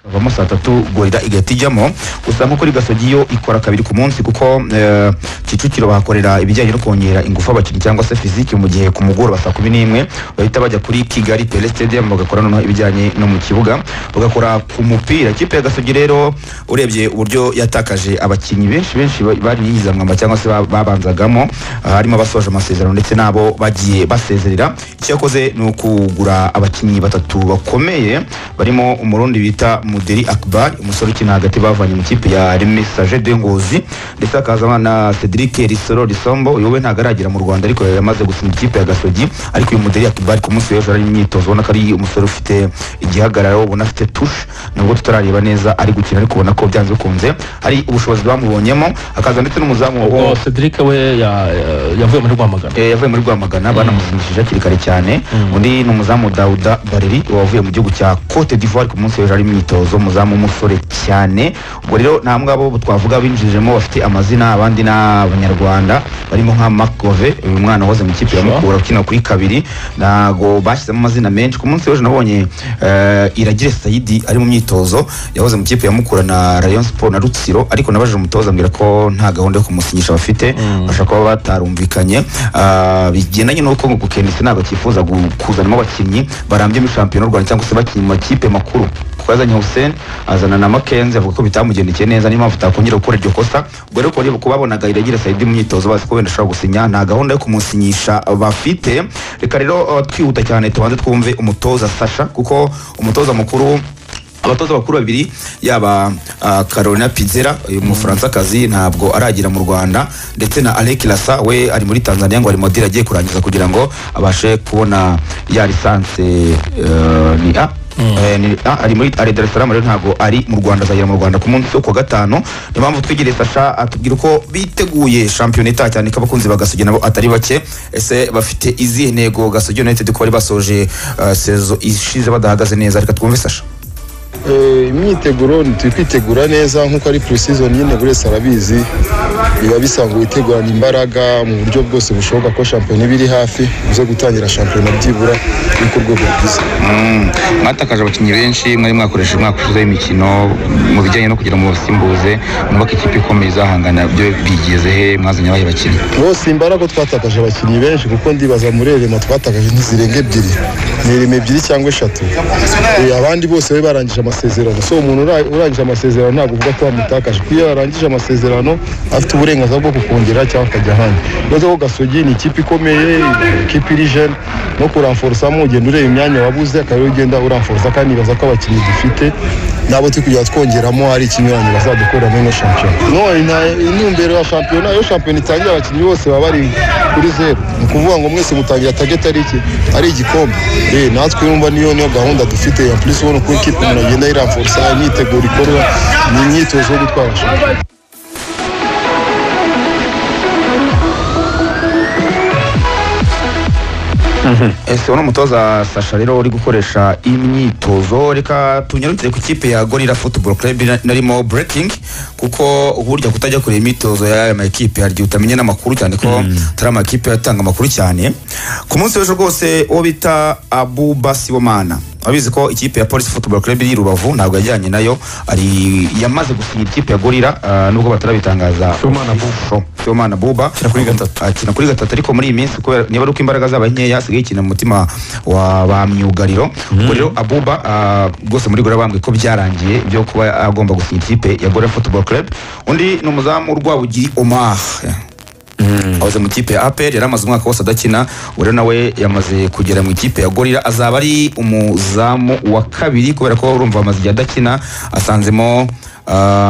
Vamo saa 3 Gorira igatijamo gusa nko kuri Gasogi yo ikora kabiri ku munsi kuko Kicukiro bakorera ibijyanye no kongera ingufu abakinnyi cyangwa se physique mu gihe ku mugoro basa 11 bahita bajya kuri Kigali Pele Stadium bagakora no ibijyanye no mu kibuga bagakora ku mupira. Ikipe ya Gasogi rero urebye uburyo yatakaje abakinnyi benshi bari yizamwa cyangwa se babanzagamo harimo abasoje amasezerano ndetse nabo bagiye basezerera. Cyakoze no kugura abakinnyi batatu bakomeye barimo umurundi bita Muderi Akbar umusore ukina hagati bavanye mu kipe ya Message de Ngozi ndetse akazana na Cedric Risoro Risombo yowe ntagaragira mu Rwanda ariko yamaze gusinya ikipe ya Gasogi ariko uyu Muderi Akbar ku munsi w'ejo ari imyitozo ubona ko ari umusore ufite igihagararo ubona afite touche nubwo tutarareba neza ari gukina ariko ubona ko byanze bikunze hari ubushobozi bamubonyemo akaza ndetse n'umuzamu Cedric we yavuye muri Rwamagana yavuye muri Rwamagana banamusinyishije akiri kare cyane undi n'umuzamu Dauda Bareri wavuye mu gihugu cya Cote d'Ivoire ku munsi w'ejo ari imyitozo umuzamu umusore cyane. Ubwo rero namwe abo twavuga binjijemo bafite amazina abandi n'abanyarwanda barimo nka Makove uyu mwana waze mu kipe ya Mukura ukina kuri kabiri nago bashyizemo amazina menshi. Ku munsi w'ejo nabonye Iragire Saidi ari mu myitozo yahoze mu kipe ya Mukura na Rayon Sport na Rutsiro ariko nabajije umutoza ambwira ko nta gahunda yo kumusinyisha bafite bashaka kuba batarumvikanye bigendanye n'uko ngo Kenisi ntabwo kifuza kuzanamo abakinnyi barambye muri shampiyona y'u Rwanda cyangwa se bakinnyi mu makipe makuru kwazanye Hussein azana na Makenzi avuga ko bitamugendekeye neza niyo mpamvu utakongera gukora iryo kosa. Ubwo rero ko kubabonaga Iragire Saidi mu myitozo bazi ko wenda ashobora gusinya nta gahunda yo kumusinyisha bafite. Reka rero twihuta cyane tubanze twumve umutoza Sasha kuko umutoza mukuru abatoza bakuru babiri yaba Carolina Pizera uyu Mufaransa-kazi ntabwo aragira mu Rwanda ndetse na Alec Lassa we ari muri Tanzania ngo ari modire agiye kurangiza kugira ngo abashe kubona ya lisanse ni ari muri Dar es Salaam rero ntago ari mu Rwanda azagera mu Rwanda ku munsi wo ku gatanu. Ni mpamvu twigire Sasha atubwira uko biteguye shampiyona cyane kabakunzi bagasogi nabo atari bake ese bafite izihe ntego Gasogi United ko bari basoje sezo ishize badahagaze neza. Reka twumve Sasha. Imyiteguro twitegura neza nkuko ari pre-season nyine buri wese arabizi biba bisanga witegurana imbaraga mu buryo bwose bushoboka ko shampiyona ibiri hafi uze gutangira shampiyona byibura uko rwego rwiza. Mwatakaje abakinnyi benshi mwari mwakoresha umwaka ushize imikino mu bijyanye no kugira mu basimbuze nubaka ikipe ikomeye izahangana byo bigeze he mwazanye abahe bakinnyi bose imbaraga twatakaje abakinnyi benshi kuko ndibaza muri Rema twatakaje ntizirenga ebyiri ni Rema ebyiri cyangwa eshatu abandi bose we barangije amasezerano so umuntu urangije amasezerano ntabwo uvuga ko bamutakaje kuko iyo yarangije amasezerano afite uburenganzira bwo kukongera cyangwa akajya ahandi. Neza ko Gasogi ni ikipe ikomeye ikipe iri jeune no kuranforsamo ugenda ureba imyanya wabuze akaba ugenda uranforsa kandi nibaza ko abakinnyi dufite nabo tukugira twongeramo ari ikinyuranye bazadukora muri shampiyona intumbero ya shampiyona iyo shampiyona itangira abakinnyi bose baba bari kuri zero ni ukuvuga ngo mwese mutangira target ari igikombe natwe yumva niyo gahunda dufite ya plus ubona ko ikipe umuntu agenda iranforsa imyiteguro ikorwa ni imyitozo yo gutwara shampiyona. Ese uno mutoza Sasha rero uri gukoresha imyitozo. Reka tunyarukire ku kipe ya Gorilla Football Club narimo breaking kuko uburyo kutajya kure imyitozo ya makipe haryo utamenye n'amakuru cyane ko tara makipe yatanga amakuru cyane. Ku munsi w'ejo rwose uwo bita Abu Basibomana abizi ko ikipe ya Police Football Club iri Rubavu ntabwo yajyanye nayo ari yamaze gusinya ikipe ya Gorilla nubwo batarabitangaza Somana Buba akina kuri gatatu ariko muri iyi minsi kubera niba ari uko imbaraga zaba nkeya asigaye ikina mu mutima wa ba myugariro. Ubwo rero Abuba rwose muri Gorilla bambwe ko byarangiye byo kuba agomba gusinya ikipe ya Gorilla Football Club. Undi n'umuzamu Rwabugiri Omar abaze mu kipe ya APR yaramaze umwaka wose adakina ure nawe yamaze kugera mu kipe ya Gorilla azaba ari umuzamu wa kabiri kubera ko urumva amaze adakina asanzemo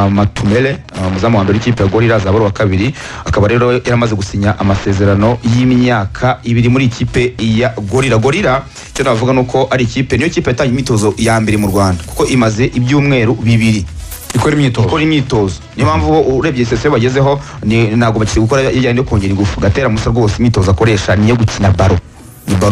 Matumele umuzamu wa mbere ikipe ya Gorilla azaba wa kabiri akaba rero yaramaze gusinya amasezerano y'imyaka 2 muri ikipe ya Gorilla cyo navuga nuko ari ikipe niyo kipe yatanye imitozo ya mbere mu Rwanda kuko imaze ibyumweru 2 ikora imyitozo niyo mpamvu urebye sese bagezeho ntago bakiri gukora yajyanye no kongera ingufu gatera musa rwose imyitozo akoresha niyo gukina baro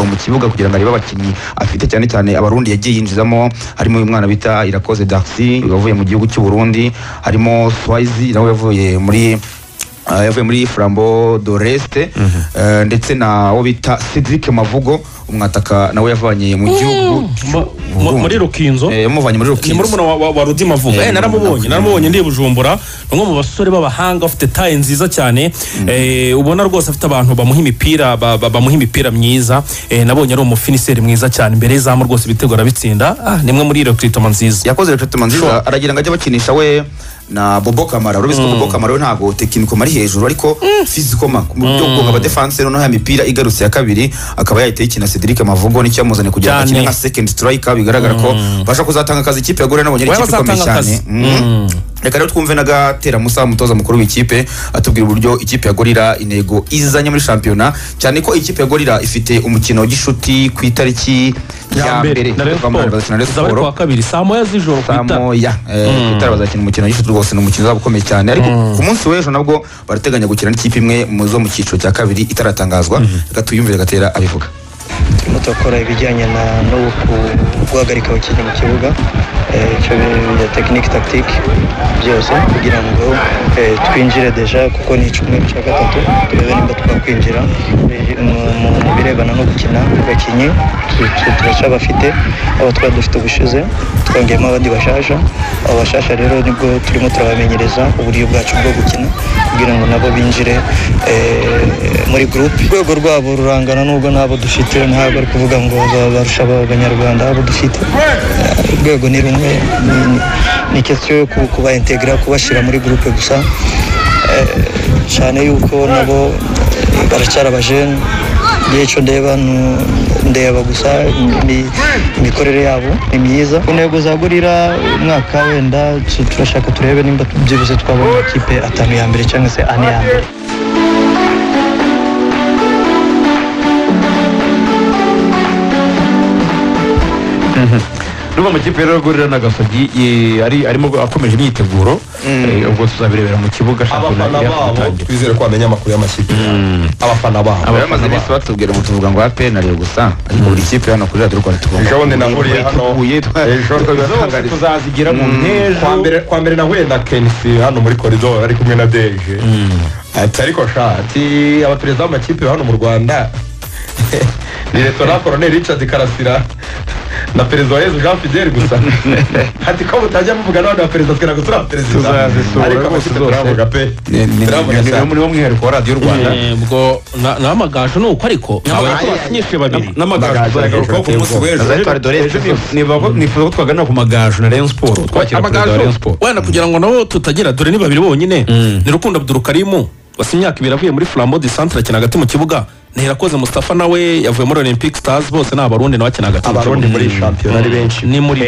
mu kibuga kugira ngo arebe abakinnyi afite cyane cyane abarundi yagiye yinjizamo harimo uyu mwana bita Irakoze Darcy wavuye mu gihugu cy'u Burundi harimo Swazi nawe yavuye muri yavuye muri Flambeau d'Oreste ndetse na wo bita Cedric Mavugo umwataka nawe yavanye mu gihugu muri Rukinzo yamuvanye muri Rukinzo ni muri wa Rudi Mavugo naramubonye ndi Bujumbura umwe mu basore b'abahanga afite taye nziza cyane ubona rwose afite abantu bamuha imipira myiza nabonye ari umufiniseri mwiza cyane imbere y'izamu rwose bitegura bitsinda nimwe muri recruitment nziza yakoze recruitment nziza aragira ngo ajye bakinisha we na Bobo Kamara urabise ko Bobo Kamara ntago technique mari hejuru ariko physical mu buryo bwo aba defense no ya mipira igarutse ya kabiri akaba yahita ikina Cedric Mavugo nicyo yamuzanye kugira akine nka second striker bigaragara ko basha kuzatanga akazi ikipe yagore nabonye ari ikipe ikomeye cyane reka rero twumve nagatera Musa mutoza mukuru w'ikipe atubwira uburyo ikipe yagorira intego izanye muri championnat cyane ko ikipe yagorira ifite umukino w'gishuti ku itariki ya mbere kwa kabiri saa moya z'ijoro bazakina umukino w'gishuti rwose ni umukino uzabukomeye cyane ariko ku munsi w'ejo nabwo barateganya gukina n'ikipe imwe mu zo mu cyiciro cya kabiri itaratangazwa reka tuyumvire gatera abivuga turimo turakora ibijyanye no guhagarika abakinnyi mu kibuga icyo bya tekinike tagitike byose kugira ngo twinjire deja kuko ni icyumweru cya gatatu turebe nimba twakwinjira mu birebana no gukina abakinnyi turacyabafite abo twari dufite ubushize twongeyemo abandi bashasha abo bashasha rero nibwo turimo turabamenyereza uburyo bwacu bwo gukina kugira ngo nabo binjire muri gurupe urwego rwabo rurangana n'ubwo nabo dufite ntabwo ari kuvuga ngo barusha abanyarwanda abo dufite urwego ni rumwe ni question yo kuba integra kubashira muri groupe gusa cyane yuko nabo baracyara abajene yeco ndeba gusa imikorere yabo ni myiza intego zagurira umwaka wenda turashaka turebe nimba tubyibuze twabona ikipe 5 ya mbere cyangwa se 4 ya mbere Ruba makipe rero gorira na Gasogi arimo akomeje imyiteguro ubwo tuzabirebera mu kibuga twizere ko amenya amakuru y'amakipe abafana babo abamaze nese batubwira mu tuvuga ngo APR nariyo gusa ariko buri kipe hano kuri Radio Rwanda tugomba ejo nahuriye hano tuzazigira mu ntejo kwa mbere nahuye na Kensi hano muri corridor ari kumwe na Deje ariko shati abaperezida b'amakipe hano mu Rwanda ni Lieutenant Colonel Richard Karasira na perezida wa Yezu Jean Fidel gusa hati ko mutajya muvuga n'abandi ba perezida twera gusura perezida ariko bose turavuga pe ni muri umwihariko wa Radio Rwanda ubwo n'amagaju nuko ariko abanyeshe babiri n'amagaju ko ku munsi w'ejo nifuza ko twagana ku magaju na Rayon Sport twakira perezida wa Rayon Sport wenda kugira ngo nabo tutagira dore ni babiri bonyine ni Rukundo Abdul Karim wasi imyaka 2 avuye muri Flambeau du Centre akina hagati mu kibuga Ntirakoze Mustafa nawe yavuye muri Olympic Stars bose n'abarundi nawe akina hagati abarundi muri championnat ari benshi ni muri